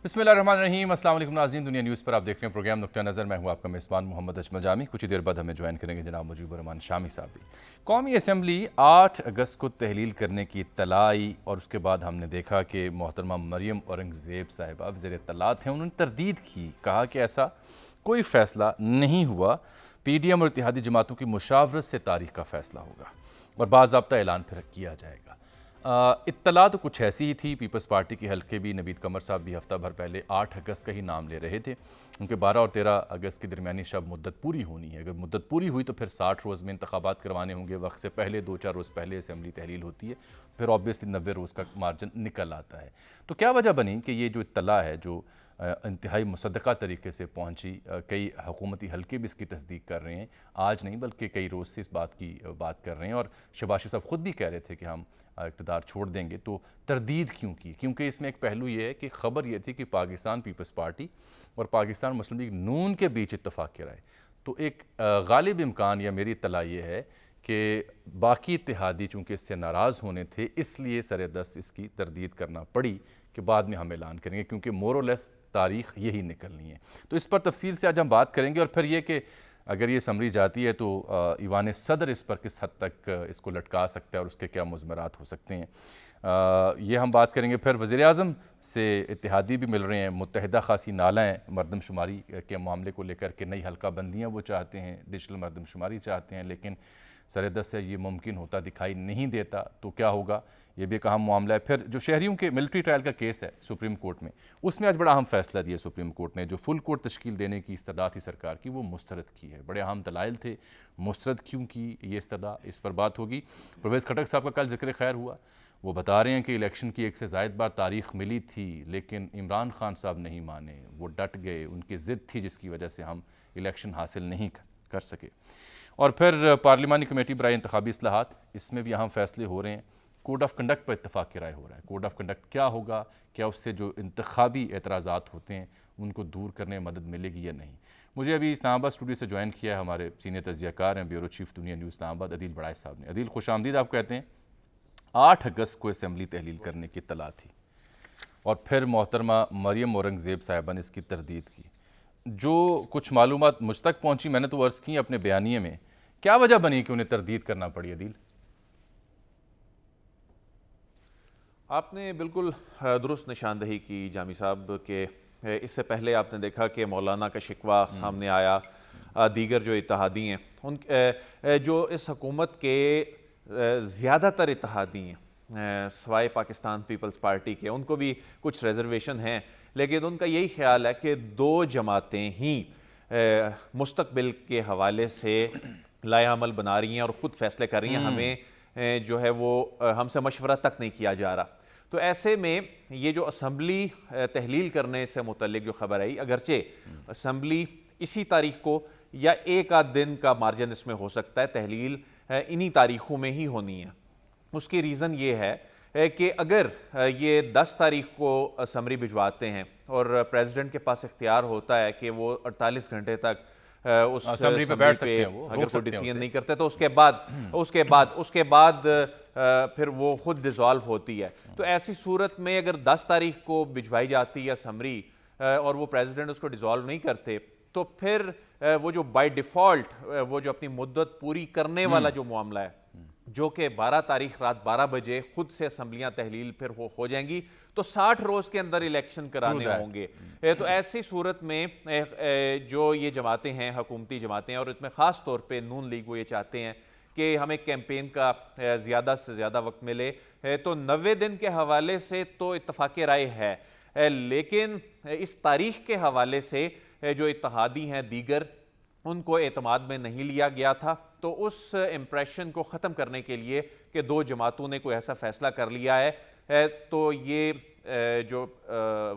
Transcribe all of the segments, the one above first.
बिस्मिल्लाहिर्रहमानिर्रहीम। अस्सलाम वालेकुम नाज़रीन, दुनिया न्यूज़ पर आप देख रहे हैं प्रोग्राम नुक्ता नज़र। मैं हूँ आपका मेज़बान मोहम्मद अजमल जामी। कुछ ही देर बाद हमें ज्वाइन करेंगे जनाब मुजीबुर रहमान शामी साहब भी। कौमी असम्बली 8 अगस्त को तहलील करने की इत्तला आई और उसके बाद हमने देखा कि मोहतरमा मरियम औरंगज़ेब साहिबा वज़ीर इत्तलात हैं, उन्होंने तरदीद की, कहा कि ऐसा कोई फ़ैसला नहीं हुआ, PDM और इत्तेहादी जमातों की मुशावरत से तारीख़ का फ़ैसला होगा और बाज़ाब्ता ऐलान फिर किया जाएगा। इत्तला तो कुछ ऐसी ही थी। पीपल्स पार्टी के हल्के भी नवीद कमर साहब भी हफ्ता भर पहले 8 अगस्त का ही नाम ले रहे थे। उनके 12 और 13 अगस्त की दरमियानी शब मुद्दत पूरी होनी है। अगर मुद्दत पूरी हुई तो फिर 60 रोज़ में इंतखाबात करवाने होंगे। वक्त से पहले 2-4 रोज़ पहले असम्बली तहलील होती है, फिर ऑब्वियसली 90 रोज़ का मार्जिन निकल आता है। तो क्या वजह बनी कि ये जो इत्तला है जो इंतहाई मुसद्दक़ा तरीके से पहुँची, कई हुकूमती हल्के भी इसकी तस्दीक कर रहे हैं, आज नहीं बल्कि कई रोज़ से इस बात की बात कर रहे हैं और शहबाज साहब ख़ुद भी कह रहे थे कि हम इक़्तिदार छोड़ देंगे। तो तरदीद क्यों की? क्योंकि इसमें एक पहलू ये है कि ख़बर ये थी कि पाकिस्तान पीपल्स पार्टी और पाकिस्तान मुस्लिम लीग नून के बीच इत्तफ़ाक़ की राय। तो एक गालिब इम्कान या मेरी इत्तला ये है कि बाकी इत्तेहादी चूँकि इससे नाराज़ होने थे, इसलिए सरेदस्त इसकी तरदीद करना पड़ी कि बाद में हम ऐलान करेंगे, क्योंकि मोर और लेस तारीख़ यही निकलनी है। तो इस पर तफसील से आज हम बात करेंगे और फिर ये कि अगर ये समरी जाती है तो ईवान सदर इस पर किस हद तक इसको लटका सकता है और उसके क्या मुज़मरात हो सकते हैं, ये हम बात करेंगे। फिर वज़ीर आज़म से इत्तेहादी भी मिल रहे हैं। मुत्तहिदा खासी नाला हैं मरदमशुमारी के मामले को लेकर के, नई हल्का बंदियाँ वो चाहते हैं, डिजिटल मरदमशुमारी चाहते हैं, लेकिन सरेदस्त से ये मुमकिन होता दिखाई नहीं देता। तो क्या होगा, ये भी एक अहम मामला है। फिर जो शहरियों के मिलिट्री ट्रायल का केस है सुप्रीम कोर्ट में, उसमें आज बड़ा अहम फैसला दिया सुप्रीम कोर्ट ने। जो फुल कोर्ट तश्कील देने की इस्तदा थी सरकार की, वो मुस्तरद की है। बड़े अहम दलाइल थे, मुस्तरद क्यों की ये इस्तदा, इस पर बात होगी। परवेज़ खटक साहब का कल जिक्र खैर हुआ, वो बता रहे हैं कि इलेक्शन की 1 से ज़ायद बार तारीख़ मिली थी, लेकिन इमरान खान साहब नहीं माने, वो डट गए, उनकी ज़िद थी जिसकी वजह से हम इलेक्शन हासिल नहीं कर सके। और फिर पार्लिमानी कमेटी बराए इंतखाबी इस्लाहात, इसमें भी अहम फैसले हो रहे हैं। कोड ऑफ कंडक्ट पर इत्तफाक़ की राय हो रहा है। कोड ऑफ कंडक्ट क्या होगा, क्या उससे जो इंतखाबी एतराज़ात होते हैं उनको दूर करने में मदद मिलेगी या नहीं। मुझे अभी इस्लामाबाद स्टूडियो से ज्वाइन किया है हमारे सीनियर तज्ज़ियाकार हैं, ब्यूरो चीफ दुनिया न्यूज़ इस्लामाबाद अदील बड़ाई साहब ने। अदील, खुशामदीद। आप कहते हैं 8 अगस्त को असम्बली तहलील करने की इत्तला थी और फिर मोहतरमा मरियम औरंगज़ेब साहिबा ने इसकी तरदीद की। जो कुछ मालूमात मुझ तक पहुँची, मैंने तो अर्ज़ की अपने बयानिए में, क्या वजह बनी कि उन्हें तरदीद करना पड़ी? अदील, आपने बिल्कुल दुरुस्त निशानदही की जामी साहब के। इससे पहले आपने देखा कि मौलाना का शिकवा सामने आया, दीगर जो इत्तेहादी हैं उन जो इस हुकूमत के ज़्यादातर इत्तेहादी हैं सवाए पाकिस्तान पीपल्स पार्टी के, उनको भी कुछ रिजर्वेशन हैं, लेकिन उनका यही ख्याल है कि 2 जमातें ही मुस्तकबिल के हवाले से लाएअमल बना रही हैं और ख़ुद फैसले कर रही हैं। हमें जो है वो हमसे मशवरा तक नहीं किया जा रहा। तो ऐसे में ये जो असम्बली तहलील करने से मुतल्लिक जो खबर आई, अगरचे असम्बली इसी तारीख को या एक आध दिन का मार्जिन इसमें हो सकता है, तहलील इन्हीं तारीखों में ही होनी है। उसकी रीज़न ये है कि अगर ये 10 तारीख को समरी भिजवाते हैं और प्रेसिडेंट के पास इख्तियार होता है कि वो 48 घंटे तक उस असम्बली पे बैठ सकते हैं, वो अगर कोई डिसीजन नहीं करते तो उसके बाद फिर वो खुद डिसॉल्व होती है। तो ऐसी सूरत में अगर 10 तारीख को भिजवाई जाती है समरी और वो प्रेसिडेंट उसको डिसॉल्व नहीं करते, तो फिर वो जो बाय डिफ़ॉल्ट वो जो अपनी मुद्दत पूरी करने वाला जो मामला है, जो कि 12 तारीख रात 12 बजे खुद से असम्बलियाँ तहलील फिर हो जाएंगी, तो 60 रोज़ के अंदर इलेक्शन कराने होंगे। तो ऐसी सूरत में जो ये जमातें हैं, हुकूमती जमातें, और इसमें ख़ास तौर पे नून लीग, वो ये चाहते हैं कि हमें कैंपेन का ज़्यादा से ज़्यादा वक्त मिले। तो 90 दिन के हवाले से तो इत्तफ़ाक़ राय है, लेकिन इस तारीख़ के हवाले से जो इत्तेहादी हैं दीगर, उनको एतमाद में नहीं लिया गया था। तो उस इम्प्रेशन को ख़त्म करने के लिए कि 2 जमातों ने कोई ऐसा फ़ैसला कर लिया है, तो ये जो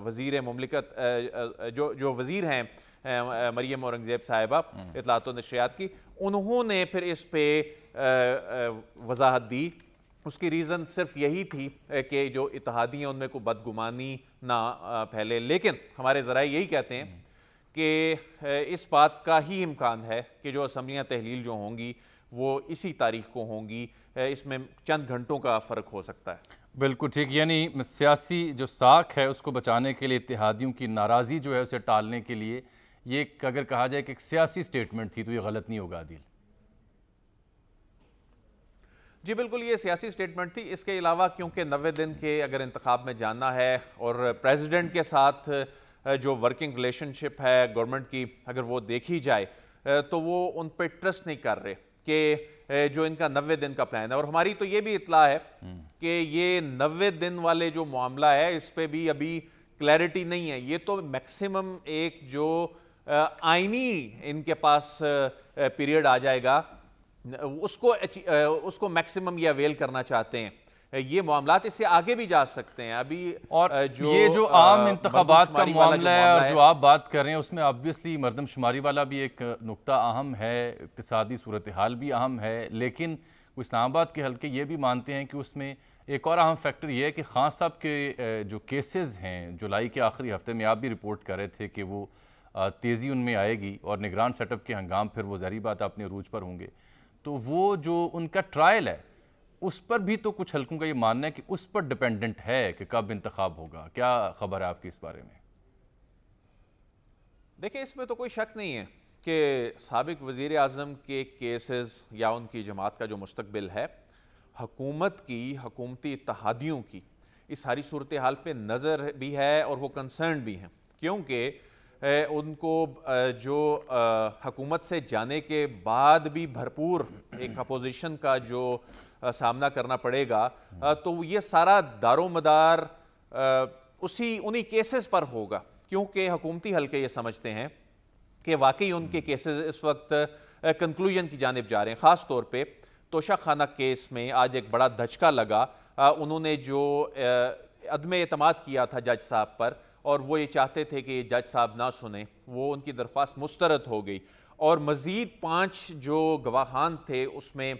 वज़ीर मुमलिकत जो वज़ीर हैं मरियम औरंगज़ेब साहिबा इत्तलात व नशरियात की, उन्होंने फिर इस पे वजाहत दी। उसकी रीज़न सिर्फ यही थी कि जो इत्तेहादी हैं उनमें कोई बदगुमानी ना फैले। लेकिन हमारे ज़राए यही कहते हैं कि इस बात का ही इम्कान है कि जो असम्बलियाँ तहलील जो होंगी वो इसी तारीख को होंगी, इसमें चंद घंटों का फ़र्क हो सकता है। بالکل ٹھیک، یعنی سیاسی جو ساکھ ہے اس کو بچانے کے لیے، اتحادیوں کی ناراضی جو ہے اسے ٹالنے کے لیے، یہ اگر کہا جائے کہ ایک سیاسی سٹیٹمنٹ تھی تو یہ غلط نہیں ہوگا عادل؟ جی بالکل، یہ سیاسی سٹیٹمنٹ تھی۔ اس کے علاوہ کیونکہ 90 دن کے اگر انتخاب میں جانا ہے اور پریزیڈنٹ کے ساتھ جو ورکنگ ریلیشن شپ ہے گورنمنٹ کی اگر وہ دیکھی جائے تو وہ ان پہ ٹرسٹ نہیں کر رہے کہ جو ان کا 90 دن کا پلان ہے، اور ہماری تو یہ بھی اطلاع ہے کہ یہ 90 دن والے جو معاملہ ہے اس پہ بھی ابھی کلیئرٹی نہیں ہے۔ یہ تو میکسیمم ایک جو آئینی ان کے پاس پیریڈ آ جائے گا، اس کو میکسیمم یہ اویل کرنا چاہتے ہیں۔ یہ معاملات اس سے آگے بھی جا سکتے ہیں ابھی، اور یہ جو عام انتخابات کا معاملہ ہے اور جو آپ بات کر رہے ہیں اس میں آبویسلی مردم شماری والا بھی ایک نقطہ اہم ہے، اقتصادی صورتحال بھی اہم ہے، لیکن اسلام آباد کے حلقے یہ بھی مانتے ہیں کہ اس میں ایک اور اہم فیکٹر یہ ہے کہ خان صاحب کے جو کیسز ہیں جولائی کے آخری ہفتے میں، آپ بھی رپورٹ کر رہے تھے کہ وہ تیزی ان میں آئے گی اور نگران سیٹ اپ کے ہنگام پھر وہ ظاہری بات اپنے عروج پر ہوں گے، تو وہ جو ان کا ٹرائل ہے اس پر بھی تو کچھ حلقوں کا یہ ماننا ہے کہ اس پر ڈیپینڈنٹ ہے کہ کب انتخاب ہوگا۔ کیا خبر ہے آپ کی اس بارے میں؟ دیکھیں، اس میں تو کوئی شک نہیں ہے کہ سابق وزیر اعظم کے کیسز یا ان کی جماعت کا جو مستقبل ہے، حکومت کی، حکومتی اتحادیوں کی اس ساری صورتحال پہ نظر بھی ہے اور وہ کنسرن بھی ہیں، کیونکہ ان کو جو حکومت سے جانے کے بعد بھی بھرپور ایک اپوزیشن کا جو سامنا کرنا پڑے گا، تو یہ سارا دار و مدار انہی کیسز پر ہوگا، کیونکہ حکومتی حلقے یہ سمجھتے ہیں کہ واقعی ان کے کیسز اس وقت کنکلوژن کی جانب جا رہے ہیں۔ خاص طور پہ توشہ خانہ کیس میں آج ایک بڑا دھچکا لگا، انہوں نے جو عدم اعتماد کیا تھا جج صاحب پر، اور وہ یہ چاہتے تھے کہ جج صاحب نہ سنیں، وہ ان کی درخواست مسترد ہو گئی، اور مزید 5 جو گواہان تھے اس میں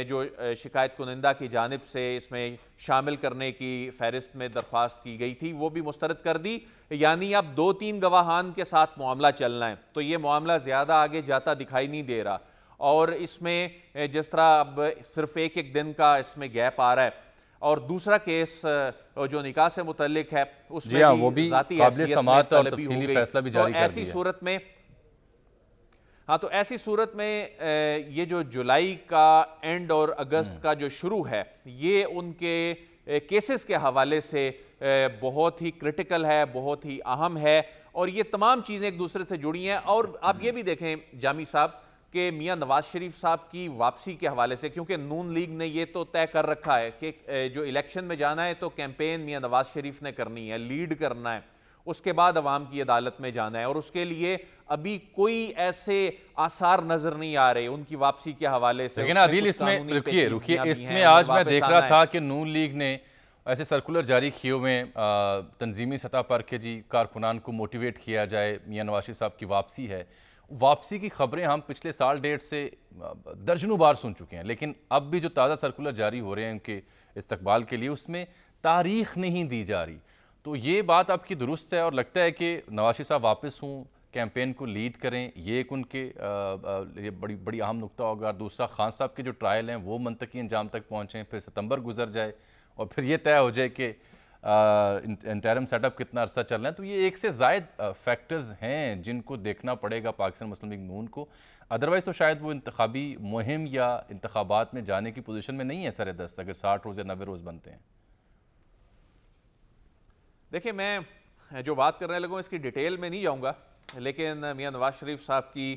جو شکایت کنندہ کی جانب سے اس میں شامل کرنے کی فہرست میں درخواست کی گئی تھی، وہ بھی مسترد کر دی، یعنی اب 2-3 گواہان کے ساتھ معاملہ چلنا ہے، تو یہ معاملہ زیادہ آگے جاتا دکھائی نہیں دے رہا، اور اس میں جس طرح اب صرف ایک دن کا اس میں گیپ آ رہا ہے، اور دوسرا کیس جو نکاح سے متعلق ہے اس میں وہ بھی قابل سماعت اور تفصیلی فیصلہ بھی جاری کر دیا ہے۔ ایسی صورت میں یہ جو جولائی کا اینڈ اور اگست کا جو شروع ہے، یہ ان کے کیسز کے حوالے سے بہت ہی کرٹیکل ہے، بہت ہی اہم ہے، اور یہ تمام چیزیں ایک دوسرے سے جڑی ہیں۔ اور آپ یہ بھی دیکھیں جامی صاحب کہ میاں نواز شریف صاحب کی واپسی کے حوالے سے، کیونکہ نون لیگ نے یہ تو طے کر رکھا ہے کہ جو الیکشن میں جانا ہے تو کیمپین میاں نواز شریف نے کرنی ہے، لیڈ کرنا ہے، اس کے بعد عوام کی عدالت میں جانا ہے، اور اس کے لیے ابھی کوئی ایسے آثار نظر نہیں آ رہے ان کی واپسی کے حوالے سے۔ لیکن عادل اس میں رکیے اس میں آج میں دیکھ رہا تھا کہ نون لیگ نے ایسے سرکولر جاری کیے ہوئے تنظیمی سطح پر کہ جی کارکنان کو موٹیویٹ کیا جائے، میاں نواز شریف صاحب کی واپسی ہے۔ واپسی کی خبریں ہم پچھلے سال ڈیڑھ سے درجنوں بار سن چکے ہیں، لیکن اب بھی جو تازہ سرکولر جاری ہو رہے ہیں ان کے استقبال کے لیے، اس میں تاریخ نہیں دی جا رہی، تو یہ بات آپ کی درست ہے، اور لگتا ہے کہ نواز شریف صاحب واپس ہوں، کیمپین کو لیڈ کریں، یہ ایک ان کے بڑی اہم نقطہ ہوگا۔ دوسرا، خان صاحب کے جو ٹرائل ہیں وہ منطقی انجام تک پہنچیں، پھر ستمبر گزر جائے اور پھر یہ طے ہو جائے کہ انٹرم سیٹ اپ کتنا عرصہ چل رہا ہے۔ تو یہ ایک سے زائد فیکٹرز ہیں جن کو دیکھنا پڑے گا پاکستان مسلم لیگ نون کو، ادروائز تو شاید وہ انتخابی مہم یا انتخابات میں جانے کی پوزیشن میں نہیں ہے سر دست، اگر 60 روز یا 90 روز بنتے ہیں۔ دیکھیں، میں جو بات کرنے لگوں اس کی ڈیٹیل میں نہیں جاؤں گا، لیکن میاں نواز شریف صاحب کی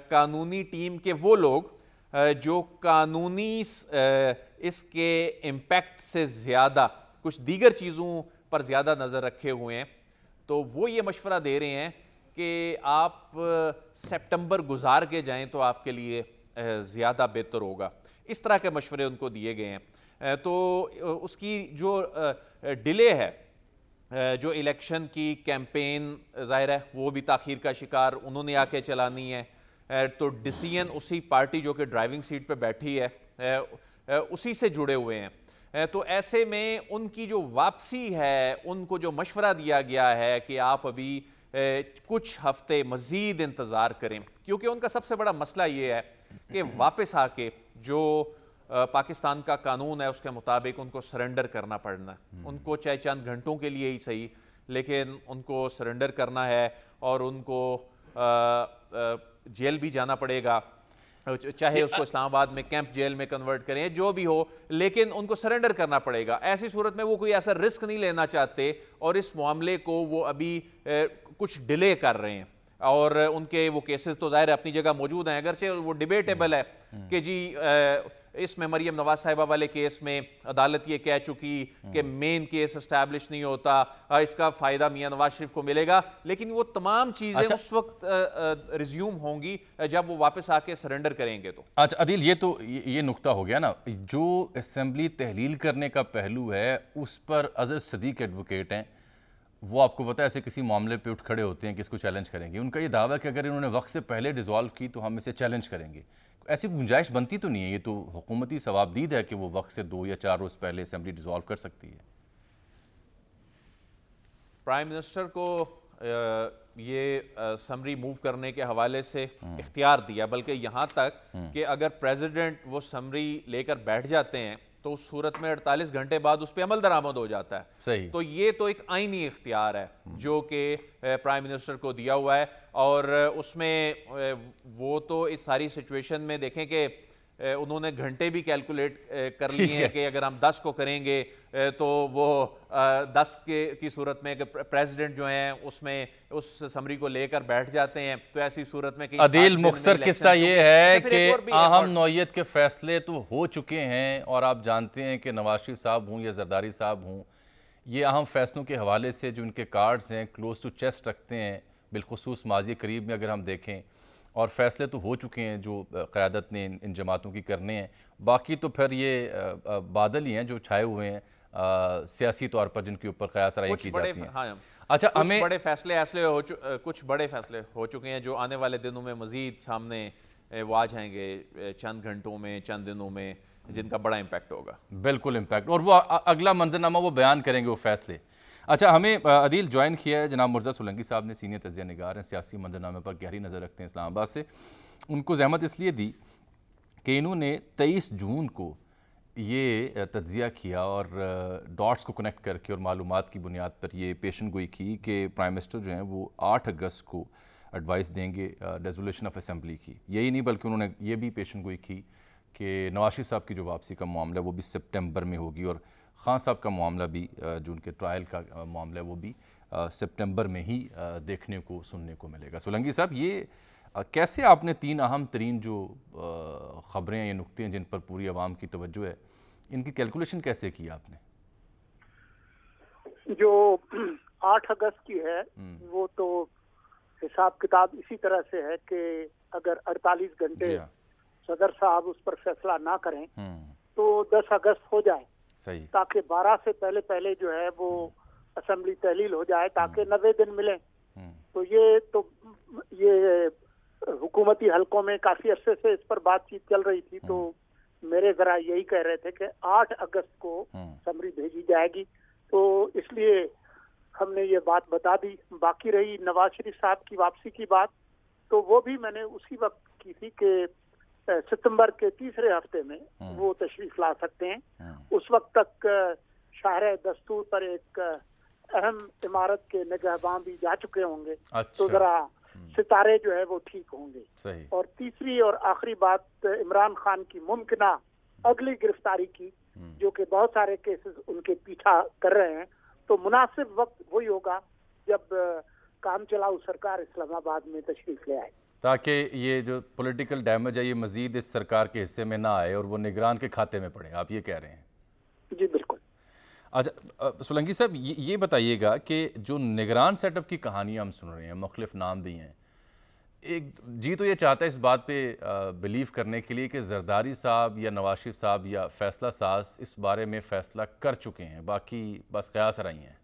قانونی ٹیم کے وہ لوگ جو قانونی اس کے امپیکٹ سے زیادہ کچھ دیگر چیزوں پر زیادہ نظر رکھے ہوئے ہیں، تو وہ یہ مشورہ دے رہے ہیں کہ آپ سپٹمبر گزار کے جائیں تو آپ کے لیے زیادہ بہتر ہوگا۔ اس طرح کے مشورے ان کو دیے گئے ہیں، تو اس کی جو ڈیلے ہے، جو الیکشن کی کیمپین ظاہر ہے وہ بھی تاخیر کا شکار انہوں نے آ کے چلانی ہے، تو ڈیسیژن اسی پارٹی جو کہ ڈرائیونگ سیٹ پہ بیٹھی ہے اسی سے جڑے ہوئے ہیں، تو ایسے میں ان کی جو واپسی ہے، ان کو جو مشورہ دیا گیا ہے کہ آپ ابھی کچھ ہفتے مزید انتظار کریں، کیونکہ ان کا سب سے بڑا مسئلہ یہ ہے کہ واپس آ کے جو पाकिस्तान का कानून है उसके मुताबिक उनको सरेंडर करना पड़ना है। उनको चाहे चंद घंटों के लिए ही सही, लेकिन उनको सरेंडर करना है और उनको जेल भी जाना पड़ेगा, चाहे उसको इस्लामाबाद में कैंप जेल में कन्वर्ट करें, जो भी हो, लेकिन उनको सरेंडर करना पड़ेगा। ऐसी सूरत में वो कोई ऐसा रिस्क नहीं लेना चाहते और इस मामले को वो अभी कुछ डिले कर रहे हैं। और उनके वो केसेस तो ज़ाहिर है अपनी जगह मौजूद हैं, अगरचे वो डिबेटेबल है कि जी इसमें मरियम नवाज साहिबा वाले केस में अदालत ये कह चुकी कि मेन केस एस्टैब्लिश नहीं होता, इसका फ़ायदा मियां नवाज शरीफ को मिलेगा, लेकिन वो तमाम चीज़ें उस वक्त रिज्यूम होंगी जब वो वापस आके सरेंडर करेंगे। तो अच्छा अदील, ये तो ये नुक्ता हो गया ना, जो असेंबली तहलील करने का पहलू है उस पर अजहर सदीक एडवोकेट हैं, वो आपको पता है ऐसे किसी मामले पे उठ खड़े होते हैं कि इसको चैलेंज करेंगे। उनका ये दावा है कि अगर इन्होंने वक्त से पहले डिसॉल्व की तो हम इसे चैलेंज करेंगे। ऐसी गुंजाइश बनती तो नहीं है, ये तो हुकूमती सवाबदीद है कि वो वक्त से 2 या 4 रोज़ पहले असेंबली डिसॉल्व कर सकती है। प्राइम मिनिस्टर को ये समरी मूव करने के हवाले से इख्तियार दिया, बल्कि यहाँ तक कि अगर प्रेसिडेंट वो समरी लेकर बैठ जाते हैं तो उस सूरत में 48 घंटे बाद उस पर अमल दरामद हो जाता है। सही। तो ये तो एक आईनी इख्तियार है जो कि प्राइम मिनिस्टर को दिया हुआ है, और उसमें वो तो इस सारी सिचुएशन में देखें कि उन्होंने घंटे भी कैलकुलेट कर लिए हैं कि अगर हम 10 को करेंगे तो वो 10 की सूरत में कि प्रेसिडेंट जो हैं उसमें उस समरी को लेकर बैठ जाते हैं, तो ऐसी सूरत में अदील मुख्तसर किस्सा ये है कि अहम नौयत के फैसले तो हो चुके हैं, और आप जानते हैं कि नवाज शरीफ साहब हूँ या जरदारी साहब हूँ, ये अहम फैसलों के हवाले से जो उनके कार्ड्स हैं क्लोज टू चेस्ट रखते हैं, बिलखुसूस माजी करीब में अगर हम देखें, और फैसले तो हो चुके हैं जो क़यादत ने इन जमातों की करने हैं। बाकी तो फिर ये बादल ही हैं जो छाए हुए हैं सियासी तौर पर, जिनके ऊपर क़यास राय की जाती है। हाँ, अच्छा, कुछ बड़े फैसले कुछ बड़े फैसले हो चुके हैं जो आने वाले दिनों में मज़ीद सामने वो आ जाएंगे, चंद घंटों में, चंद दिनों में, जिनका बड़ा इम्पैक्ट होगा। बिल्कुल इम्पैक्ट, और वो अगला मंजरनामा वो बयान करेंगे वो फैसले। अच्छा, हमें अदील ज्वाइन किया है जनाब मुर्जा सोलंकी साहब ने, सीनियर तजिया निगार हैं, सियासी मंजरनामे पर गहरी नज़र रखते हैं इस्लामाबाद से। उनको ज़हमत इसलिए दी कि इन्होंने 23 जून को ये तजिया किया और डॉट्स को कनेक्ट करके और मालूमात की बुनियाद पर ये पेशन गोई की कि प्राइम मिनिस्टर जो हैं वो 8 अगस्त को एडवाइस देंगे रेजोल्यूशन ऑफ असेंबली की। यही नहीं बल्कि उन्होंने ये भी पेशन गोई की कि नवाज शरीफ साहब की जो वापसी का मामला है वो भी सितंबर में होगी, और खान साहब का मामला भी जो उनके ट्रायल का मामला है वो भी सितंबर में ही देखने को सुनने को मिलेगा। सोलंकी साहब, ये कैसे आपने 3 अहम तरीन जो ख़बरें या नुक्ते हैं जिन पर पूरी आवाम की तवज्जो है, इनकी कैलकुलेशन कैसे की आपने? जो 8 अगस्त की है वो तो हिसाब किताब इसी तरह से है कि अगर 48 घंटे सदर साहब उस पर फैसला ना करें तो 10 अगस्त हो जाए, सही, ताकि 12 से पहले जो है वो असेंबली तहलील हो जाए, ताकि 90 दिन मिले। तो ये हुकूमती हलकों में काफी अरसे से इस पर बातचीत चल रही थी, तो मेरे जरा यही कह रहे थे कि 8 अगस्त को समरी भेजी जाएगी, तो इसलिए हमने ये बात बता दी। बाकी रही नवाज शरीफ साहब की वापसी की बात, तो वो भी मैंने उसी वक्त की थी कि सितंबर के तीसरे हफ्ते में वो तशरीफ ला सकते हैं। उस वक्त तक शाहर दस्तूर पर एक अहम इमारत के निगहबान भी जा चुके होंगे। अच्छा। तो जरा सितारे जो है वो ठीक होंगे। सही। और तीसरी और आखिरी बात इमरान खान की मुमकिना अगली गिरफ्तारी की, जो कि बहुत सारे केसेस उनके पीछा कर रहे हैं, तो मुनासिब वक्त वही होगा जब काम चलाऊ सरकार इस्लामाबाद में तशरीफ ले आए, ताकि ये जो पॉलिटिकल डैमेज है ये मजीद इस सरकार के हिस्से में ना आए और वो निगरान के खाते में पड़े, आप ये कह रहे हैं? जी बिल्कुल। अच्छा सोलंकी साहब, ये बताइएगा कि जो निगरान सेटअप की कहानियाँ हम सुन रहे हैं, मुख्तलिफ नाम भी हैं, एक जी तो ये चाहता है इस बात पे बिलीव करने के लिए कि जरदारी साहब या नवाज शरीफ साहब या फैसला साज इस बारे में फैसला कर चुके हैं, बाकी बस कयास रही हैं।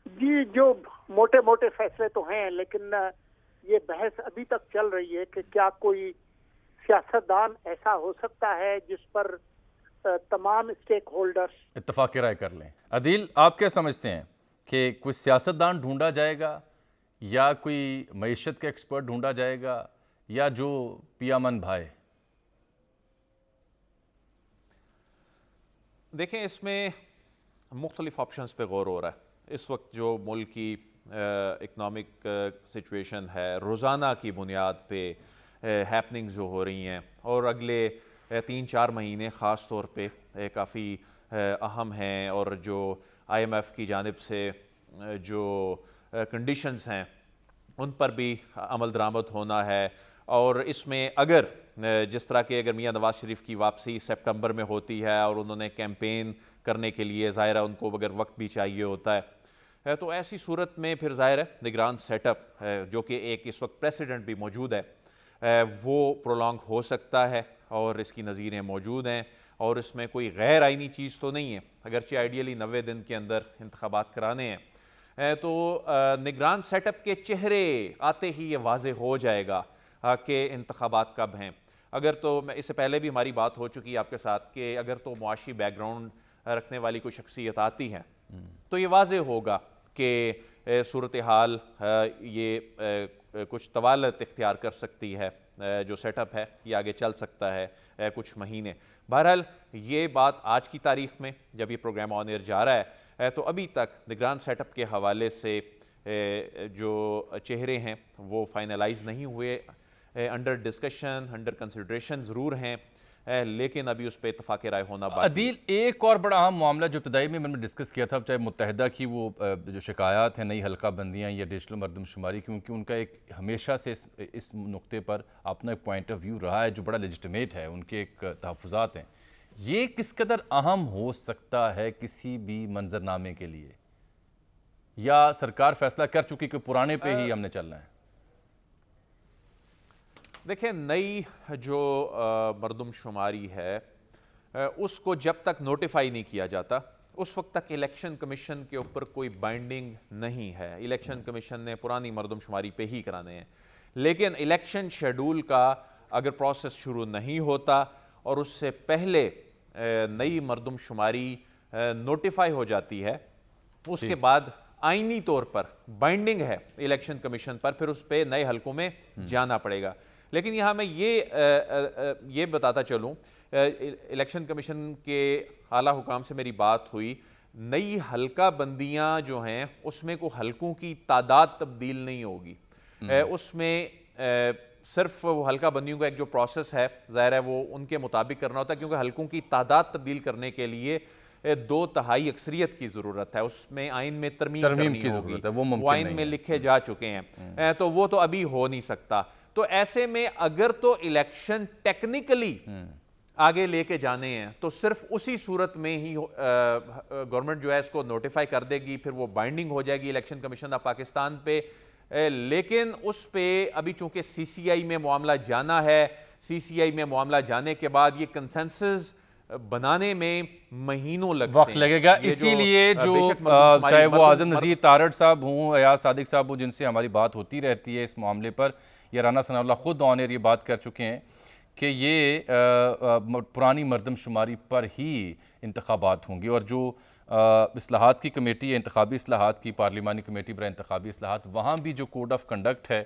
जी, जो मोटे मोटे फैसले तो हैं, लेकिन ये बहस अभी तक चल रही है कि क्या कोई सियासतदान ऐसा हो सकता है जिस पर तमाम स्टेक होल्डर्स इत्तफाक राय कर लें। अदील, आप क्या समझते हैं कि कोई सियासतदान ढूंढा जाएगा या कोई मईशत का एक्सपर्ट ढूंढा जाएगा या जो पियामन भाई? देखें, इसमें मुख्तलिफ ऑप्शंस पे गौर हो रहा है। इस वक्त जो मुल्क की इकनॉमिक सिचुएशन है, रोज़ाना की बुनियाद पे हैपनिंग्स जो हो रही हैं, और अगले 3-4 महीने ख़ास तौर पे काफ़ी अहम हैं, और जो IMF की जानिब से जो कंडीशंस हैं उन पर भी अमल दरामद होना है। और इसमें अगर जिस तरह के अगर मियां नवाज शरीफ की वापसी सितंबर में होती है और उन्होंने कैंपेन करने के लिए ज़ाहिर है उनको अगर वक्त भी चाहिए होता है, तो ऐसी सूरत में फिर ज़ाहिर है निगरान सेटअप जो कि एक इस वक्त प्रेसिडेंट भी मौजूद है वो प्रोलॉन्ग हो सकता है, और इसकी नज़ीरें मौजूद हैं, और इसमें कोई गैर आइनी चीज़ तो नहीं है। अगरचे आइडियली 90 दिन के अंदर इंतखाबात कराने हैं, तो निगरान सेटअप के चेहरे आते ही ये वाज़े हो जाएगा कि इंतखाबात कब हैं। अगर तो मैं इससे पहले भी हमारी बात हो चुकी है आपके साथ कि अगर तो मुआशी बैकग्राउंड रखने वाली कोई शख्सियत आती है तो ये वाज़े होगा कि सूरत हाल ये कुछ तवालत इख्तियार कर सकती है, जो सेटअप है ये आगे चल सकता है कुछ महीने। बहरहाल ये बात आज की तारीख में जब ये प्रोग्राम ऑन एयर जा रहा है तो अभी तक निगरान सेटअप के हवाले से जो चेहरे हैं वो फाइनलाइज नहीं हुए, अंडर डिस्कशन अंडर कंसिडरेशन ज़रूर हैं, लेकिन अभी उस पर इत्तफाक़ राय होना बाकी। अदील, एक और बड़ा अहम मामला जो इब्तदाई में मैंने डिस्कस किया था, चाहे मुत्तहिदा की वो जो शिकायत है नई हल्का बंदियाँ या डिजिटल मरदमशुमारी, क्योंकि उनका एक हमेशा से इस नुक्ते पर अपना एक पॉइंट ऑफ व्यू रहा है जो बड़ा लेजिटिमेट है, उनके एक तहफ़्फ़ुज़ात हैं। ये किस कदर अहम हो सकता है किसी भी मंजरनामे के लिए, या सरकार फैसला कर चुकी कि पुराने पे ही हमने चलना है? देखिए, नई जो मरदमशुमारी है उसको जब तक नोटिफाई नहीं किया जाता उस वक्त तक इलेक्शन कमीशन के ऊपर कोई बाइंडिंग नहीं है। इलेक्शन कमीशन ने पुरानी मरदमशुमारी पे ही कराने हैं, लेकिन इलेक्शन शेड्यूल का अगर प्रोसेस शुरू नहीं होता और उससे पहले नई मरदमशुमारी नोटिफाई हो जाती है, उसके बाद आईनी तौर पर बाइंडिंग है इलेक्शन कमीशन पर, फिर उस पर नए हलकों में जाना पड़ेगा। लेकिन यहाँ मैं ये बताता चलूँ, इलेक्शन कमीशन के आला हुकाम से मेरी बात हुई, नई हल्का बंदियाँ जो हैं उसमें कोई हलकों की तादाद तब्दील नहीं होगी, उसमें सिर्फ वो हल्का बंदियों का एक जो प्रोसेस है ज़ाहिर है वो उनके मुताबिक करना होता है, क्योंकि हलकों की तादाद तब्दील करने के लिए 2/3 अक्सरियत की ज़रूरत है, उसमें आइन में तरमीम की ज़रूरत है, वो आइन में लिखे जा चुके हैं, तो वो तो अभी हो नहीं सकता। तो ऐसे में अगर तो इलेक्शन टेक्निकली आगे लेके जाने हैं तो सिर्फ उसी सूरत में ही गवर्नमेंट जो है इसको नोटिफाई कर देगी, फिर वो बाइंडिंग हो जाएगी इलेक्शन कमीशन ऑफ पाकिस्तान पे। लेकिन उस पे अभी चूंकि CCI में मामला जाना है, CCI में मामला जाने के बाद ये कंसेंसस बनाने में महीनों वक्त लगेगा। इसीलिए जो चाहे वो आज़म नज़ीर तारड़ साहब हों या सादिक साहब हों जिनसे हमारी बात होती रहती है इस मामले पर, या राना सनाउल्लाह खुद ऑन एयर ये बात कर चुके हैं कि ये पुरानी मरदमशुमारी पर ही इंतखाबात होंगी, और जो इस्लाहात की कमेटी है, इंतखाबी इस्लाहात की पार्लिमानी कमेटी बराए इंतखाबी इस्लाहात, वहाँ भी जो कोड ऑफ कंडक्ट है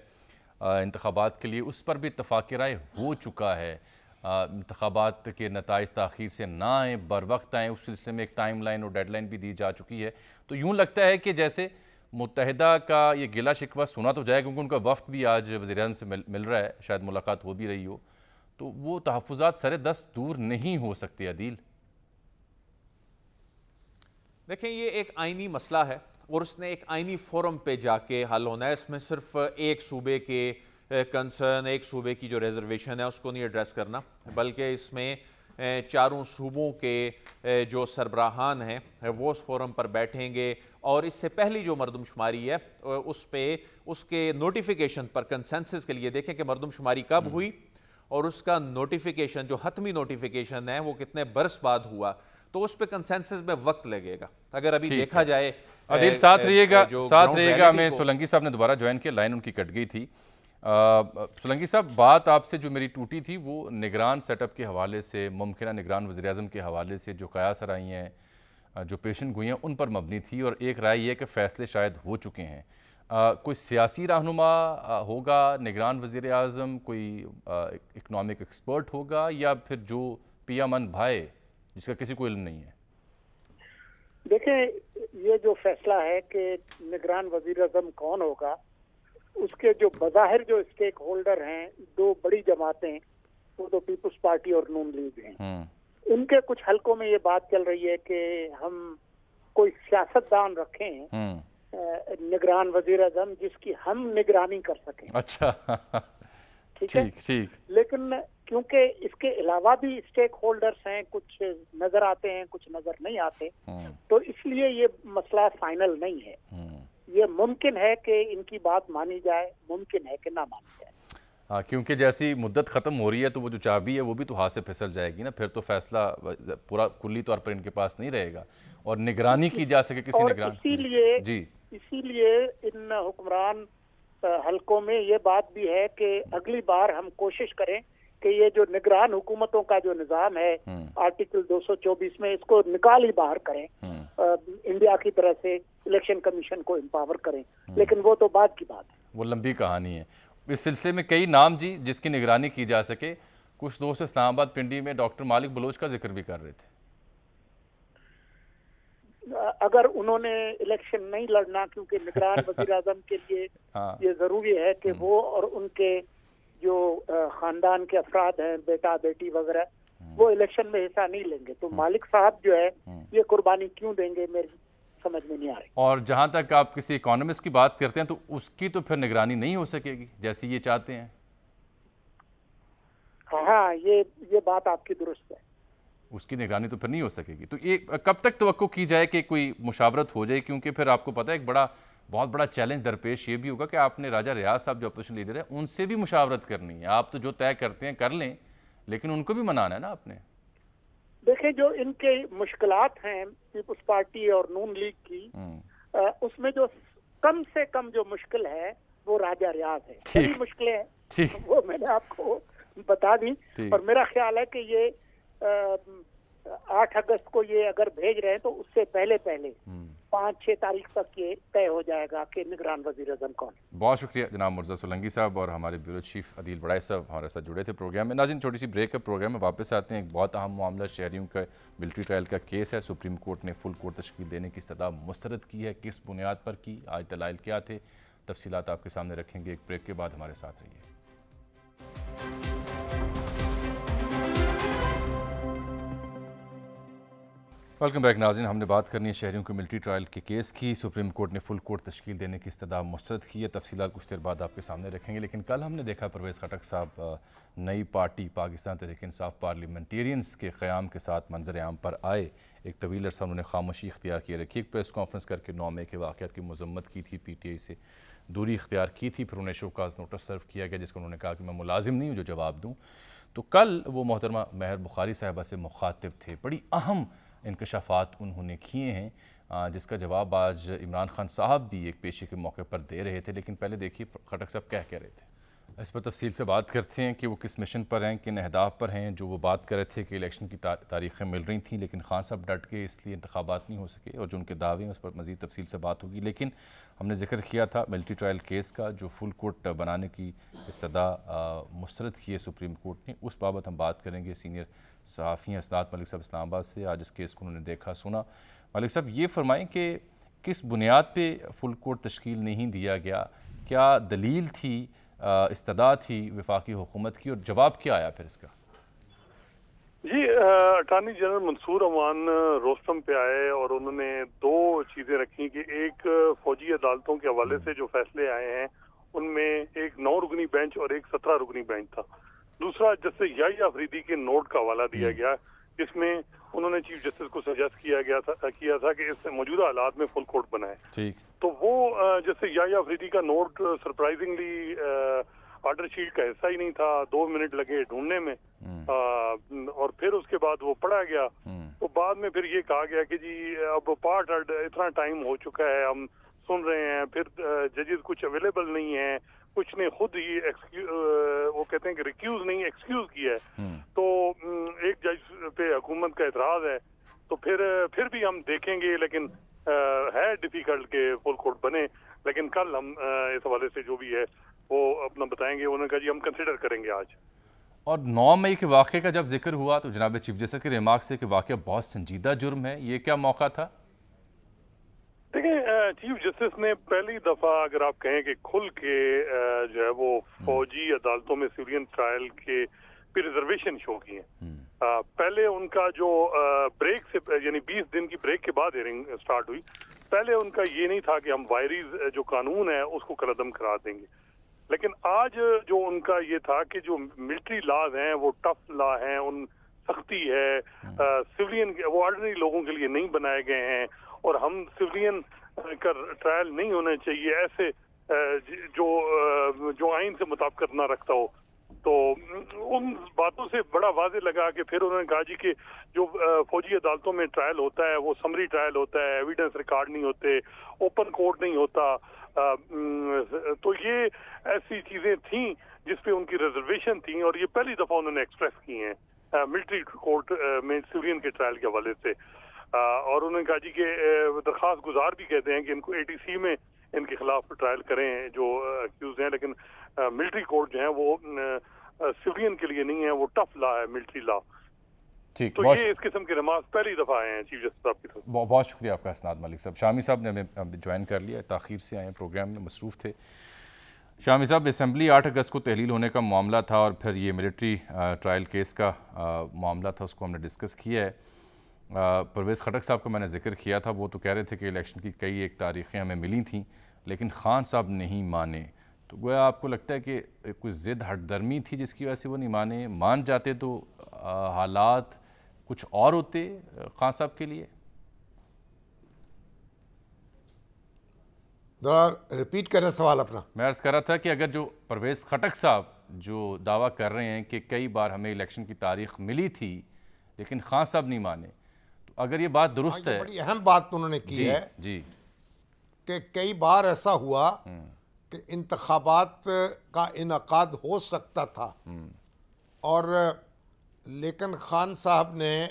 इंतखाबात के लिए उस पर भी इत्तफाक़ राय हो चुका है। इंतखाबात के नताइज ताख़ीर से ना आएँ, बर वक्त आएँ, उस सिलसिले में एक टाइम लाइन और डेड लाइन भी दी जा चुकी है। तो यूँ लगता है कि जैसे मुत्तहिदा का ये गिला शिकवा सुना तो जाए, क्योंकि उनका वफ़द भी आज वज़ीर-ए-आज़म से मिल रहा है, शायद मुलाकात हो भी रही हो, तो वो तहफ़्फ़ुज़ात सरे दस्त दूर नहीं हो सकते। अदील, देखें, ये एक आइनी मसला है और उसने एक आइनी फोरम पे जाके हल होना है। इसमें सिर्फ एक सूबे के कंसर्न, एक सूबे की जो रिजर्वेशन है उसको नहीं एड्रेस करना, बल्कि इसमें चारों सूबों के जो सरबराहान हैं वो उस फोरम पर बैठेंगे, और इससे पहली जो मरदमशुमारी है उस पे उसके नोटिफिकेशन पर कंसेंसस के लिए देखें कि मरदमशुमारी कब हुई और उसका नोटिफिकेशन जो हतमी नोटिफिकेशन है वो कितने बरस बाद हुआ, तो उस पे कंसेंसस में वक्त लगेगा। अगर अभी देखा जाए अदील साथ रहिएगा। हमें सोलंकी साहब ने दोबारा ज्वाइन किया, लाइन उनकी कट गई थी। सोलंकी साहब, बात आपसे जो मेरी टूटी थी वो निगरान सेटअप के हवाले से, मुमकिन निगरान वज़ीर-ए-आज़म के हवाले से जो कयास आई हैं, जो पेशन गोई हैं, उन पर मबनी थी, और एक राय ये कि फ़ैसले शायद हो चुके हैं। कोई सियासी रहनुमा होगा निगरान वज़ीर-ए-आज़म, कोई इकनॉमिक एक्सपर्ट होगा, या फिर जो पिया मन भाई जिसका किसी को इल्म नहीं है? देखें, ये जो फैसला है कि निगरान वजीर आजम कौन होगा, उसके जो बज़ाहिर जो स्टेक होल्डर हैं, दो बड़ी जमातें, वो तो पीपल्स पार्टी और नून लीग हैं। इनके कुछ हलकों में ये बात चल रही है कि हम कोई सियासतदान रखें निगरान वजीर आजम, जिसकी हम निगरानी कर सकें। अच्छा। ठीक है, ठीक। लेकिन क्योंकि इसके अलावा भी स्टेक होल्डर्स हैं, कुछ नजर आते हैं, कुछ नजर नहीं आते, तो इसलिए ये मसला फाइनल नहीं है। ये मुमकिन है कि इनकी बात मानी जाए, मुमकिन है कि ना मानी जाए। हाँ, क्योंकि जैसी मुद्दत ख़त्म हो रही है तो वो जो चाबी है वो भी तो हाथ से फिसल जाएगी ना, फिर तो फैसला पूरा कुल्ली तौर पर इनके पास नहीं रहेगा और निगरानी की जा सके किसी निगरान। इसीलिए इन हुक्मरान हलकों में ये बात भी है कि अगली बार हम कोशिश करें कि ये जो निगरान हुकूमतों का जो निज़ाम है आर्टिकल 224 में, इसको निकाल ही बाहर करें, इंडिया की तरह से इलेक्शन कमीशन को एम्पावर करें, लेकिन वो तो बात की बात है, वो लंबी कहानी है। इस सिलसिले में कई नाम जी जिसकी निगरानी की जा सके, कुछ दोस्त इस्लामाबाद पिंडी में डॉक्टर मालिक बलोच का जिक्र भी कर रहे थे। अगर उन्होंने इलेक्शन नहीं लड़ना, क्योंकि निगरान वजीर आजम के लिए ये जरूरी है कि वो और उनके जो खानदान के अफराद हैं, बेटा बेटी वगैरह, वो इलेक्शन में हिस्सा नहीं लेंगे, तो मालिक साहब जो है ये कुर्बानी क्यों देंगे, मेरी समझ में नहीं आ रही। और जहां तक आप किसी इकोनॉमिस्ट की बात करते हैं तो उसकी तो फिर निगरानी नहीं हो सकेगी जैसी ये चाहते हैं। हाँ, ये बात आपकी दुरुस्त है, उसकी निगरानी तो फिर नहीं हो सकेगी। तो ये कब तक तवक्को की जाए कि कोई मुशावरत हो जाए, क्योंकि फिर आपको पता है एक बहुत बड़ा चैलेंज दरपेश ये भी होगा कि आपने राजा रियाज साहब जो अपोजिशन लीडर है उनसे भी मुशावरत करनी है। आप तो जो तय करते हैं कर लें, लेकिन उनको भी मनाना है ना आपने। देखें, जो इनके मुश्किलात हैं पीपल्स पार्टी और नून लीग की, उसमें जो कम से कम जो मुश्किल है वो राजा रियाज है। बड़ी मुश्किलें हैं, वो मैंने आपको बता दी, और मेरा ख्याल है कि ये 8 अगस्त को ये अगर भेज रहे हैं तो उससे पहले 5-6 तारीख तक ये तय हो जाएगा कि निगरान वजीर आजम कौन। बहुत शुक्रिया जनाब मुर्जा सोलंकी साहब और हमारे ब्यूरो चीफ अदील बड़ाई साहब हमारे साथ जुड़े थे प्रोग्राम में। नाज़रीन, छोटी सी ब्रेक है, प्रोग्राम में वापस आते हैं। एक बहुत अहम मामला शहरियों का मिलिट्री ट्रायल का केस है। सुप्रीम कोर्ट ने फुल कोर्ट तश्कील देने की इस्तदा मुस्तरद की है। किस बुनियाद पर की, आज दलाइल क्या थे, तफसीलात आपके सामने रखेंगे। एक ब्रेक के बाद हमारे साथ रहिए। वेलकम बैक नाज़रीन, हमने बात करनी है शहरियों के मिलिट्री ट्रायल के केस की। सुप्रीम कोर्ट ने फुल कोर्ट तश्कील देने की इस्तदा मुस्तरद की है। तफसीलात कुछ देर बाद आपके सामने रखेंगे। लेकिन कल हमने देखा परवेज़ खटक साहब नई पार्टी पाकिस्तान तहरीक इंसाफ पार्लियामेंटेरियंस के क़याम के साथ मंजर आम पर आए। एक तवील अरसा उन्होंने खामोशी इख्तियार किए रखी। एक प्रेस कॉन्फ्रेंस करके 9 मई के वाक़यात की मज़म्मत की थी, PTI से दूरी इख्तियार की थी, फिर उन्हें शोकाज़ नोटिस सर्व किया गया जिसको उन्होंने कहा कि मैं मुलाजिम नहीं हूँ जो जवाब दूँ। तो कल वो मोहतरमा महर बुखारी साहिबा से मुखातिब थे। बड़ी अहम इंकशाफात उन्होंने किए हैं जिसका जवाब आज इमरान खान साहब भी एक पेशी के मौके पर दे रहे थे। लेकिन पहले देखिए खटक साहब क्या कह रहे थे। इस पर तफसील से बात करते हैं कि वो किस मिशन पर हैं, किन अहदाफ पर हैं। जो वो बात कर रहे थे कि इलेक्शन की तारीखें मिल रही थी, लेकिन खान साहब डट के इसलिए इंतखाबात नहीं हो सके, और जो उनके दावे हैं उस पर मज़ीद तफसील से बात होगी। लेकिन हमने जिक्र किया था मिलिट्री ट्रायल केस का, जो फुल कोर्ट बनाने की इस्तदा मुस्तरद की है सुप्रीम कोर्ट ने, उस बाबत हम बात करेंगे सीनियर सहाफ़ी असदात मलिक साहब इस्लामाबाद से। आज इस केस को उन्होंने देखा सुना। मलिक साहब, ये फरमाएँ कि किस बुनियाद पे फुल कोर्ट तश्कील नहीं दिया गया, क्या दलील थी, इस्तदा थी वफाकी हुकूमत की, और जवाब क्या आया फिर इसका? जी, अटॉर्नी जनरल मंसूर अमान रोस्तम पे आए और उन्होंने 2 चीज़ें रखी कि एक फौजी अदालतों के हवाले से जो फैसले आए हैं उनमें एक 9 रुकनी बेंच और एक 17 रुकनी बेंच था। दूसरा जस्टिस याहिया अफरीदी के नोट का हवाला दिया गया, जिसमें उन्होंने चीफ जस्टिस को सजेस्ट किया था कि इस मौजूदा हालात में फुल कोर्ट बनाए। ठीक, तो वो जस्टिस याहिया अफरीदी का नोट सरप्राइजिंगली ऑर्डर शीट का हिस्सा ही नहीं था। 2 मिनट लगे ढूंढने में, और फिर उसके बाद वो पढ़ा गया। तो बाद में फिर ये कहा गया कि जी अब पार्ट इतना टाइम हो चुका है, हम सुन रहे हैं, फिर जजेस कुछ अवेलेबल नहीं है, कुछ ने खुद ही वो कहते हैं कि रिक्यूज नहीं एक्सक्यूज किया है। तो एक जज पे हुकूमत का एतराज है, तो फिर भी हम देखेंगे, लेकिन है डिफिकल्ट के फुल कोर्ट बने। लेकिन कल हम इस हवाले से जो भी है वो अपना बताएंगे। उन्होंने कहा जी हम कंसिडर करेंगे आज। और 9 मई के वाक़े का जब जिक्र हुआ तो जनाब चीफ जस्टिस के रिमार्क से कि वाक़या बहुत संजीदा जुर्म है, ये क्या मौका था? دیکھیں چیف جسٹس نے پہلی دفعہ اگر آپ کہیں کہ کھل کے جو ہے وہ فوجی عدالتوں میں سیویلین ٹرائل کے پہ ریزرویشن شو کی ہیں. پہلے ان کا جو بریک سے یعنی 20 دن کی بریک کے بعد ہیئرنگ سٹارٹ ہوئی. پہلے ان کا یہ نہیں تھا کہ ہم وائریز جو قانون ہے اس کو کالعدم کرا دیں گے. لیکن آج جو ان کا یہ تھا کہ جو ملٹری لاز ہیں وہ ٹف لا ہیں, ان سختی ہے, سیویلین وہ آرڈنری لوگوں کے لیے نہیں بنائے گئے ہیں, اور ہم سیویلین کا ٹرائل نہیں ہونے چاہیے ایسے جو آئین سے مطابقت نہ رکھتا ہو. تو ان باتوں سے بڑا واضح لگا کہ پھر انہوں نے کہا جی کہ جو فوجی عدالتوں میں ٹرائل ہوتا ہے وہ سمری ٹرائل ہوتا ہے, ایویڈنس ریکارڈ نہیں ہوتے, اوپن کورٹ نہیں ہوتا. تو یہ ایسی چیزیں تھیں جس پہ ان کی ریزرویشن تھیں, اور یہ پہلی دفعہ انہوں نے ایکسپریس کی ہیں ملٹری کورٹ میں سیویلین کے ٹرائل کے حوالے سے. اور انہوں نے کہا جی کہ درخواست گزار بھی کہتے ہیں کہ ان کو ATC میں ان کے خلاف ٹرائل کریں جو اکیوز ہیں, لیکن ملٹری کورٹ جو ہیں وہ سیویلین کے لیے نہیں ہے, وہ ٹف لا ہے ملٹری لا. تو یہ اس قسم کے نماز پہلی دفعہ آئے ہیں چیف جسٹس صاحب کی طرف. بہت شکریہ آپ کا اسناد ملک صاحب. شامی صاحب نے ہمیں جوائن کر لیا, تاخیر سے آئے ہیں, پروگرام میں مصروف تھے. شامی صاحب, اسمبلی 8 اگست کو تحلیل ہونے کا معاملہ تھا, اور پھر یہ ملٹری ٹرائل کیس کا معاملہ تھا, اس کو ہم نے ڈسکس کیا ہے. پرویز خٹک صاحب کو میں نے ذکر کیا تھا, وہ تو کہہ رہے تھے کہ الیکشن کی کئی ایک تاریخیں ہمیں ملی تھیں, لیکن خان صاحب نہیں مانے. تو گویا آپ کو لگتا ہے کہ کوئی ضد ہٹ درمی تھی جس کی وجہ سے وہ نہیں مانے؟ مان جاتے تو حالات کچھ اور ہوتے خان صاحب کے لیے؟ ذرا ریپیٹ کریں سوال اپنا. میں عرض کر رہا تھا کہ اگر جو پرویز خٹک صاحب جو دعویٰ کر رہے ہیں کہ کئی بار ہمیں الیکشن کی تاریخ ملی تھی لیکن خان صاحب نہیں مانے, تو اگر یہ بات درست ہے, بڑی اہم بات انہوں نے کی ہے جی کہ کئی بار ایسا ہوا کہ انتخابات کا انعقاد ہو سکتا تھا, اور لیکن خان صاحب نے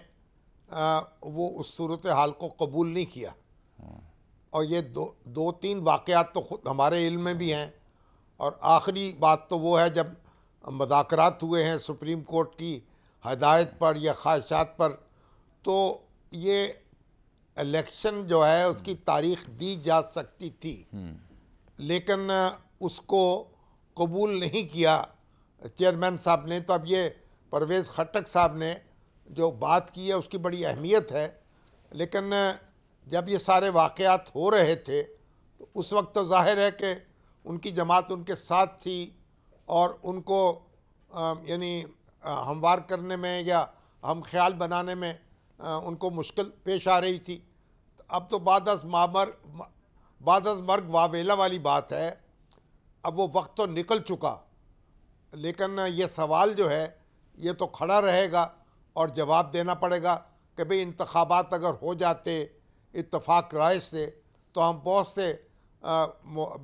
وہ اس صورتحال کو قبول نہیں کیا. اور یہ دو تین واقعات تو خود ہمارے علم میں بھی ہیں, اور آخری بات تو وہ ہے جب مذاکرات ہوئے ہیں سپریم کورٹ کی ہدایت پر یا خواہشات پر, تو یہ الیکشن جو ہے اس کی تاریخ دی جا سکتی تھی, لیکن اس کو قبول نہیں کیا چیئرمین صاحب نے. تو اب یہ پرویز خٹک صاحب نے جو بات کی ہے اس کی بڑی اہمیت ہے, لیکن جب یہ سارے واقعات ہو رہے تھے تو اس وقت تو ظاہر ہے کہ ان کی جماعت ان کے ساتھ تھی, اور ان کو یعنی ہموار کرنے میں یا ہم خیال بنانے میں ان کو مشکل پیش آ رہی تھی. اب تو بعد از مرگ واویلا والی بات ہے, اب وہ وقت تو نکل چکا, لیکن یہ سوال جو ہے یہ تو کھڑا رہے گا اور جواب دینا پڑے گا کہ بھئی انتخابات اگر ہو جاتے اتفاق رائے سے تو ہم بہت سے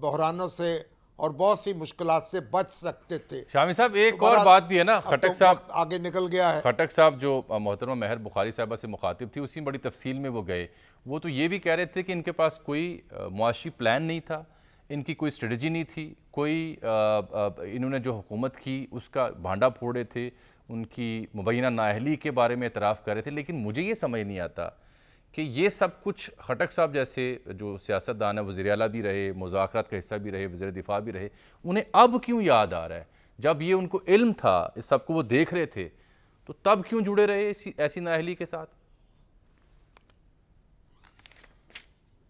بحرانوں سے اور بہت سی مشکلات سے بچ سکتے تھے. شامی صاحب ایک اور بات بھی ہے نا, خٹک صاحب آگے نکل گیا ہے. خٹک صاحب جو محترمہ مہر بخاری صاحبہ سے مخاطب تھی, اسی میں بڑی تفصیل میں وہ گئے. وہ تو یہ بھی کہہ رہے تھے کہ ان کے پاس کوئی معاشی پلان نہیں تھا, ان کی کوئی اسٹریٹجی نہیں تھی, کوئی انہوں نے جو حکومت کی اس کا بھانڈا پھوڑے تھے, ان کی مبینہ نااہلی کے بارے میں اعتراف کر رہے تھے. لیکن مجھے یہ سمجھ نہیں آتا کہ یہ سب کچھ خٹک صاحب جیسے جو سیاستدان ہیں, وزیر اعلیٰ بھی رہے, مذاکرات کا حصہ بھی رہے, وزیر دفاع بھی رہے, انہیں اب کیوں یاد آ رہا ہے جب یہ ان کو علم تھا, اس سب کو وہ دیکھ رہے تھے, تو تب کیوں جڑے رہے ایسی نااہلی کے ساتھ؟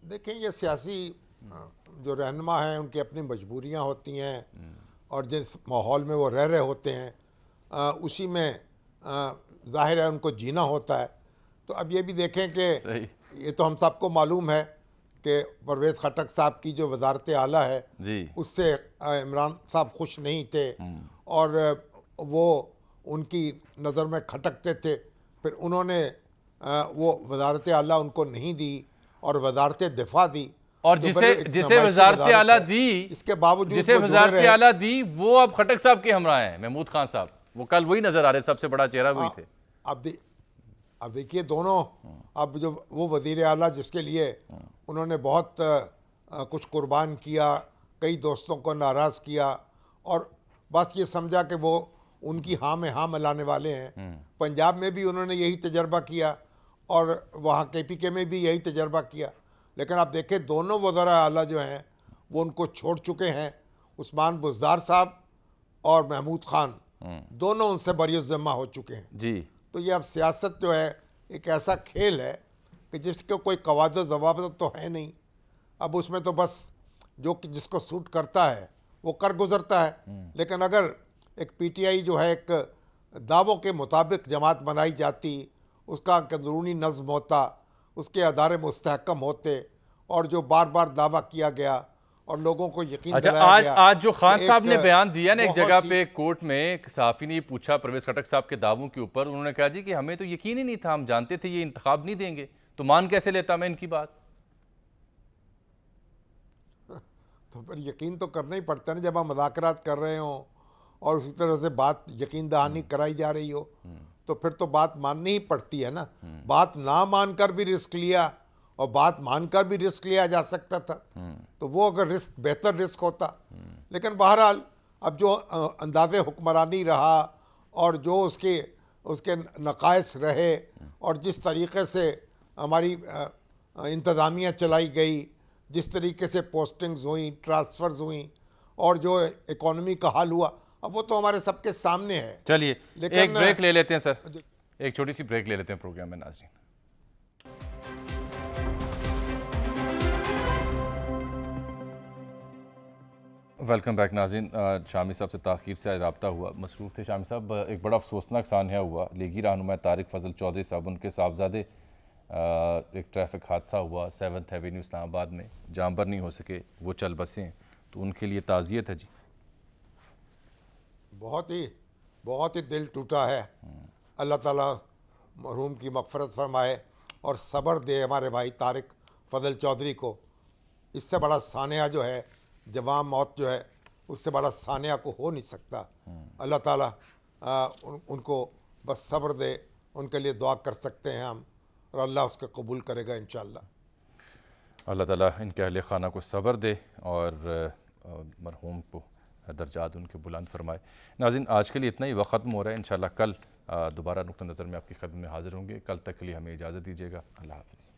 دیکھیں یہ سیاسی جو رہنما ہیں ان کی اپنی مجبوریاں ہوتی ہیں, اور جس ماحول میں وہ رہ رہے ہوتے ہیں اسی میں ظاہر ہے ان کو جینا ہوتا ہے. تو اب یہ بھی دیکھیں کہ یہ تو ہم سب کو معلوم ہے کہ پرویز خٹک صاحب کی جو وزارت اعلیٰ ہے اس سے عمران صاحب خوش نہیں تھے, اور وہ ان کی نظر میں کھٹکتے تھے. پھر انہوں نے وہ وزارت اعلیٰ ان کو نہیں دی اور وزارت دفاع دی, اور جسے وزارت اعلیٰ دی, اس کے باوجود جسے وزارت اعلیٰ دی وہ اب خٹک صاحب کے ہمراہ ہیں, محمود خان صاحب. وہ کل وہی نظر آ رہے, سب سے بڑا چہرہ وہی تھے. اب دیکھیے دونوں, اب جو وہ وزیر اعلیٰ جس کے لیے انہوں نے بہت کچھ قربان کیا, کئی دوستوں کو ناراض کیا, اور بس یہ سمجھا کہ وہ ان کی ہاں میں ہاں ملانے والے ہیں. پنجاب میں بھی انہوں نے یہی تجربہ کیا, اور وہاں KPK میں بھی یہی تجربہ کیا. لیکن آپ دیکھیں دونوں وزراء اعلیٰ جو ہیں وہ ان کو چھوڑ چکے ہیں، عثمان بزدار صاحب اور محمود خان دونوں ان سے بری الذمہ ہو چکے ہیں جی۔ تو یہ اب سیاست جو ہے ایک ایسا کھیل ہے کہ جس کے کوئی قواعد و ضوابط تو ہے نہیں، اب اس میں تو بس جو جس کو سوٹ کرتا ہے وہ کر گزرتا ہے۔ لیکن اگر ایک پی ٹی آئی جو ہے ایک دعووں کے مطابق جماعت بنائی جاتی، اس کا اندرونی نظم ہوتا، اس کے ادارے مستحکم ہوتے، اور جو بار بار دعویٰ کیا گیا اور لوگوں کو یقین اچھا، دلایا گیا، آج جو خان صاحب نے بیان دیا نا ایک بہت جگہ ہی- پہ کورٹ میں، ایک صحافی نے پوچھا پرویز خٹک صاحب کے دعووں کے اوپر، انہوں نے کہا جی کہ ہمیں تو یقین ہی نہیں تھا، ہم جانتے تھے یہ انتخاب نہیں دیں گے، تو مان کیسے لیتا میں ان کی بات؟ تو پھر یقین تو کرنا ہی پڑتا ہے نا، جب ہم مذاکرات کر رہے ہوں اور اسی طرح سے بات یقین دہانی کرائی جا رہی ہو تو پھر تو بات ماننی ہی پڑتی ہے نا۔ بات نہ مان کر بھی رسک لیا اور بات مان کر بھی رسک لیا جا سکتا تھا، تو وہ اگر رسک بہتر رسک ہوتا۔ لیکن بہرحال اب جو انداز حکمرانی رہا اور جو اس کے نقائص رہے اور جس طریقے سے ہماری انتظامیہ چلائی گئی، جس طریقے سے پوسٹنگز ہوئیں، ٹرانسفرز ہوئیں، اور جو اکانومی کا حال ہوا، اب وہ تو ہمارے سب کے سامنے ہے۔ چلیے لیکن ایک بریک لے لیتے ہیں سر، ایک چھوٹی سی بریک لے لیتے ہیں پروگرام میں ناظرین۔ ویلکم بیک ناظرین۔ شامی صاحب سے تاخیر سے رابطہ ہوا، مصروف تھے شامی صاحب۔ ایک بڑا افسوسناک سانحہ ہوا، لیگی رہنما طارق فضل چودھری صاحب، ان کے صاحبزادے ایک ٹریفک حادثہ ہوا 7th ایوینیو اسلام آباد میں، جانبر نہیں ہو سکے، وہ چل بسیں، تو ان کے لیے تعزیت ہے جی۔ بہت ہی دل ٹوٹا ہے۔ اللہ تعالیٰ مرحوم کی مغفرت فرمائے اور صبر دے ہمارے بھائی طارق فضل چودھری کو۔ اس سے بڑا سانحہ جو ہے، جوان موت جو ہے، اس سے بڑا سانحہ کو ہو نہیں سکتا۔ اللہ تعالیٰ ان کو بس صبر دے، ان کے لیے دعا کر سکتے ہیں ہم، اور اللہ اس کے قبول کرے گا انشاءاللہ۔ اللہ تعالیٰ ان کے اہل خانہ کو صبر دے اور مرحوم کو درجات ان کے بلند فرمائے۔ ناظرین آج کے لیے اتنا ہی، وقت ختم ہو رہا ہے، انشاءاللہ کل دوبارہ نقطہ نظر میں آپ کی خدمت میں حاضر ہوں گے۔ کل تک کے لیے ہمیں اجازت دیجیے گا، اللہ حافظ۔